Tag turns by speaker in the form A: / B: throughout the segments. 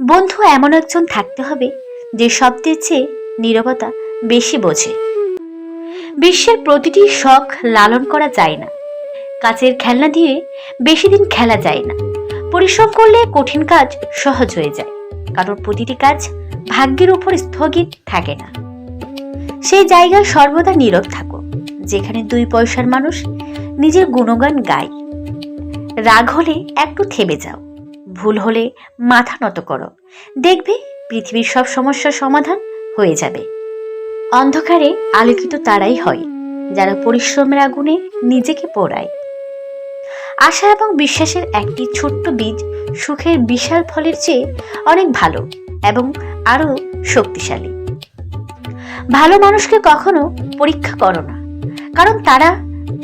A: বন্ধু এমন একজন থাকতে হবে যে শব্দের চেয়ে নীরবতা বেশি বোঝে। বিশ্বের প্রতিটি শখ লালন করা যায় না, কাচের খেলনা দিয়ে বেশি দিন খেলা যায় না। পরিশ্রম করলে কঠিন কাজ সহজ হয়ে যায়, কারণ প্রতিটি কাজ ভাগ্যের উপর স্থগিত থাকে না। সেই জায়গায় সর্বদা নীরব থাকো যেখানে দুই পয়সার মানুষ নিজের গুণগান গায়। রাগ হলে একটু থেমে যাও, ভুল হলে মাথা নত করো, দেখবে পৃথিবীর সব সমস্যার সমাধান হয়ে যাবে। অন্ধকারে আলোকিত তারাই হয় যারা পরিশ্রমের আগুনে নিজেকে পোড়ায়। আশা এবং বিশ্বাসের একটি ছোট্ট বীজ সুখের বিশাল ফলের চেয়ে অনেক ভালো এবং আরো শক্তিশালী। ভালো মানুষকে কখনো পরীক্ষা করো না, কারণ তারা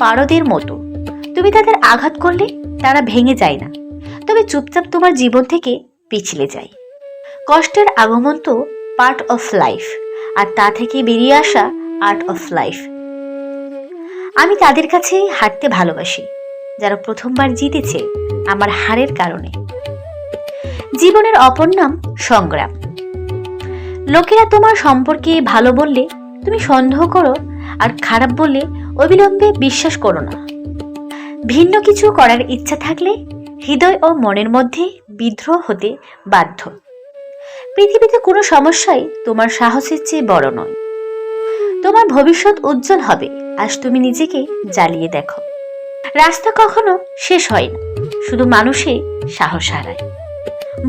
A: পারদের মতো। তুমি তাদের আঘাত করলে তারা ভেঙে যায় না, তবে চুপচাপ তোমার জীবন থেকে পিছলে যায়। কষ্টের আগমন তো পার্ট অফ লাইফ, আর তা থেকে বেরিয়ে আসা আর্ট অফ লাইফ। আমি তাদের কাছে হারতে ভালোবাসি যারা প্রথমবার জিতেছে আমার হারের কারণে। জীবনের অপর নাম সংগ্রাম। লোকেরা তোমার সম্পর্কে ভালো বললে তুমি সন্দেহ করো, আর খারাপ বললে অবিলম্বে বিশ্বাস করো না। ভিন্ন কিছু করার ইচ্ছা থাকলে হৃদয় ও মনের মধ্যে বিদ্রোহ হতে বাধ্য। পৃথিবীতে কোনো সমস্যাই তোমার সাহসের চেয়ে বড় নয়। তোমার ভবিষ্যৎ উজ্জ্বল হবে আজ তুমি নিজেকে জ্বালিয়ে দেখো। রাস্তা কখনো শেষ হয় না, শুধু মানুষে সাহস হারায়।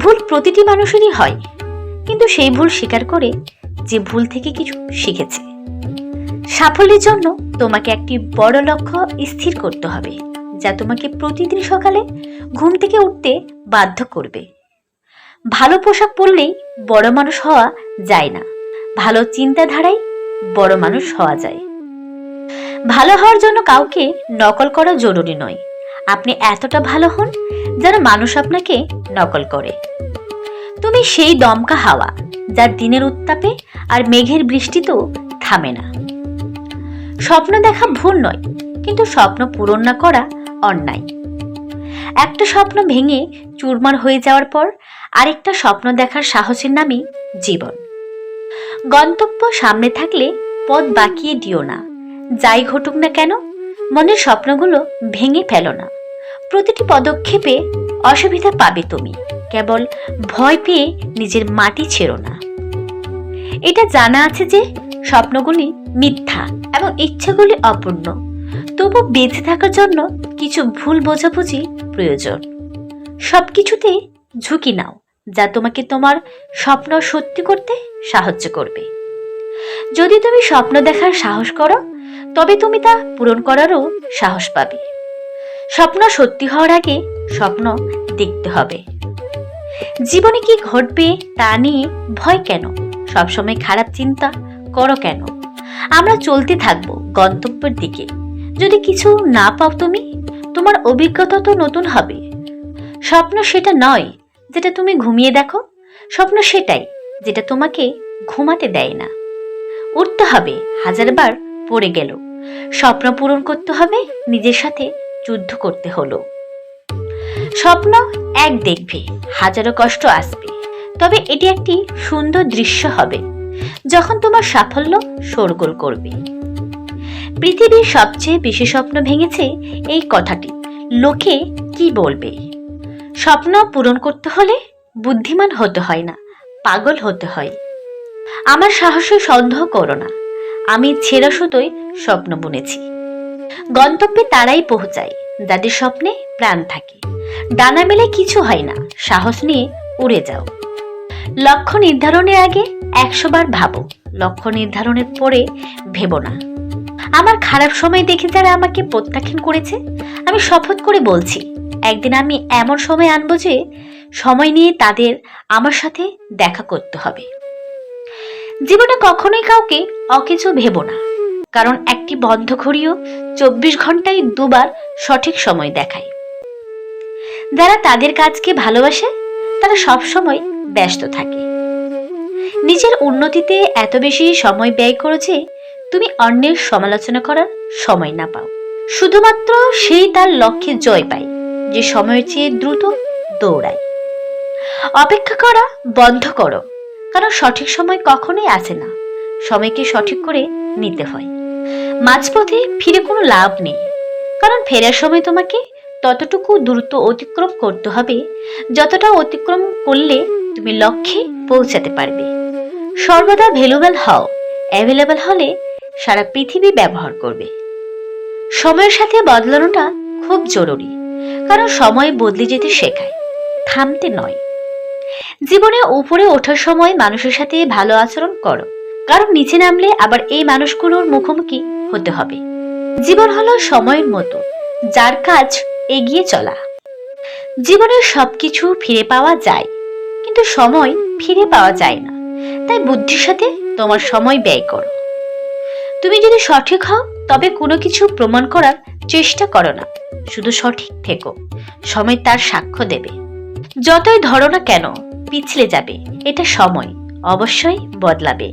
A: ভুল প্রতিটি মানুষেরই হয়, কিন্তু সেই ভুল স্বীকার করে যে ভুল থেকে কিছু শিখেছে। সাফল্যের জন্য তোমাকে একটি বড় লক্ষ্য স্থির করতে হবে, যা তোমাকে প্রতিদিন সকালে ঘুম থেকে উঠতে বাধ্য করবে। ভালো পোশাক পরলেই বড় মানুষ হওয়া যায় না, ভালো চিন্তাধারায় বড় মানুষ হওয়া যায়। ভালো হওয়ার জন্য কাউকে নকল করা জরুরি নয়। আপনি এতটা ভালো হন যেন মানুষ আপনাকে নকল করে। তুমি সেই দমকা হাওয়া যা দিনের উত্তাপে আর মেঘের বৃষ্টিতেও থামে না। স্বপ্ন দেখা ভুল নয়, কিন্তু স্বপ্ন পূরণ না করা অন্যায়। একটা স্বপ্ন ভেঙে চুরমার হয়ে যাওয়ার পর আরেকটা স্বপ্ন দেখার সাহসের নামই জীবন। গন্তব্য সামনে থাকলে পথ বাঁকিয়ে দিও না। যাই ঘটুক না কেন, মনের স্বপ্নগুলো ভেঙে ফেলো না। প্রতিটি পদক্ষেপে অসুবিধা পাবে তুমি, কেবল ভয় পেয়ে নিজের মাটি ছেড়ো না। এটা জানা আছে যে স্বপ্নগুলি মিথ্যা এবং ইচ্ছাগুলি অপূর্ণ, তবু বেঁচে থাকার জন্য কিছু ভুল বোঝাবুঝি প্রয়োজন। সবকিছুতে ঝুঁকি নাও যা তোমাকে তোমার স্বপ্ন সত্যি করতে সাহায্য করবে। যদি তুমি স্বপ্ন দেখার সাহস করো, তবে তুমি তা পূরণ করারও সাহস পাবে। স্বপ্ন সত্যি হওয়ার আগে স্বপ্ন দেখতে হবে। জীবনে কি ঘটবে তা নিয়ে ভয় কেন? সবসময় খারাপ চিন্তা করো কেন? আমরা চলতে থাকবো গন্তব্যের দিকে। যদি কিছু না পাও তুমি, তোমার অভিজ্ঞতা তো নতুন হবে। স্বপ্ন সেটা নয় যেটা তুমি ঘুমিয়ে দেখো, স্বপ্ন সেটাই যেটা তোমাকে ঘুমাতে দেয় না। উঠতে হবে হাজারবার পড়ে গেল, স্বপ্ন পূরণ করতে হবে নিজের সাথে যুদ্ধ করতে হলো। স্বপ্ন এক দেখবে, হাজারো কষ্ট আসবে, তবে এটি একটি সুন্দর দৃশ্য হবে যখন তোমার সাফল্য শোরগোল করবে। পৃথিবীর সবচেয়ে বেশি স্বপ্ন ভেঙেছে এই কথাটি, লোকে কি বলবে। স্বপ্ন পূরণ করতে হলে বুদ্ধিমান হতে হয় না, পাগল হতে হয়। আমার সাহসে সন্দেহ করো না, আমি ছেঁড়া সুতোয় স্বপ্ন বুনেছি। গন্তব্যে তারাই পৌঁছায় যাদের স্বপ্নে প্রাণ থাকে। ডানা মেলে কিছু হয় না, সাহস নিয়ে উড়ে যাও। লক্ষ্য নির্ধারণের আগে 100 বার ভাবো, লক্ষ্য নির্ধারণের পরে ভেবো না। আমার খারাপ সময় দেখে যারা আমাকে প্রত্যাখ্যান করেছে, আমি শপথ করে বলছি একদিন আমি এমন সময় আনবো যে সময় নিয়ে তাদের আমার সাথে দেখা করতে হবে। জীবনে কখনোই কাউকে অকিছু ভেবো না, কারণ একটি বন্ধ ঘড়িও 24 ঘন্টায় দুবার সঠিক সময় দেখায়। যারা তাদের কাজকে ভালোবাসে তারা সব সময় ব্যস্ত থাকে। নিজের উন্নতিতে এত বেশি সময় ব্যয় করো যে তুমি অন্যের সমালোচনা করার সময় না পাও। শুধুমাত্র সেই তার লক্ষ্যে জয় পায় যে সময়ের চেয়ে দ্রুত দৌড়ায়। অপেক্ষা করা বন্ধ করো, কারণ সঠিক সময় কখনোই আসে না। সময়কে সঠিক করে নিতে হয়। মাঝপথে ফিরে কোনো লাভ নেই, কারণ ফেরার সময় তোমাকে ততটুকু দ্রুত অতিক্রম করতে হবে যতটা অতিক্রম করলে তুমি লক্ষ্যে পৌঁছাতে পারবে। সর্বদা ভ্যালুয়েবল হও। অ্যাভেলেবল হলে সারা পৃথিবী ব্যবহার করবে। সময়ের সাথে বদলানোটা খুব জরুরি, কারণ সময় বদলে যেতে শেখায়, থামতে নয়। জীবনে উপরে ওঠার সময় মানুষের সাথে ভালো আচরণ করো, কারণ নিচে নামলে আবার এই মানুষগুলোর মুখোমুখি হতে হবে। জীবন হলো সময়ের মতো, যার কাজ এগিয়ে চলা। জীবনের সবকিছু ফিরে পাওয়া যায়, কিন্তু সময় ফিরে পাওয়া যায় না। তাই বুদ্ধির সাথে তোমার সময় ব্যয় করো। তুমি যদি সঠিক হও তবে কোনো কিছু প্রমাণ করার চেষ্টা করো না, শুধু সঠিক থেকো। সময় তার সাক্ষ্য দেবে। যতই ধরো না কেন পিছলে যাবে, এটা সময় অবশ্যই বদলাবে।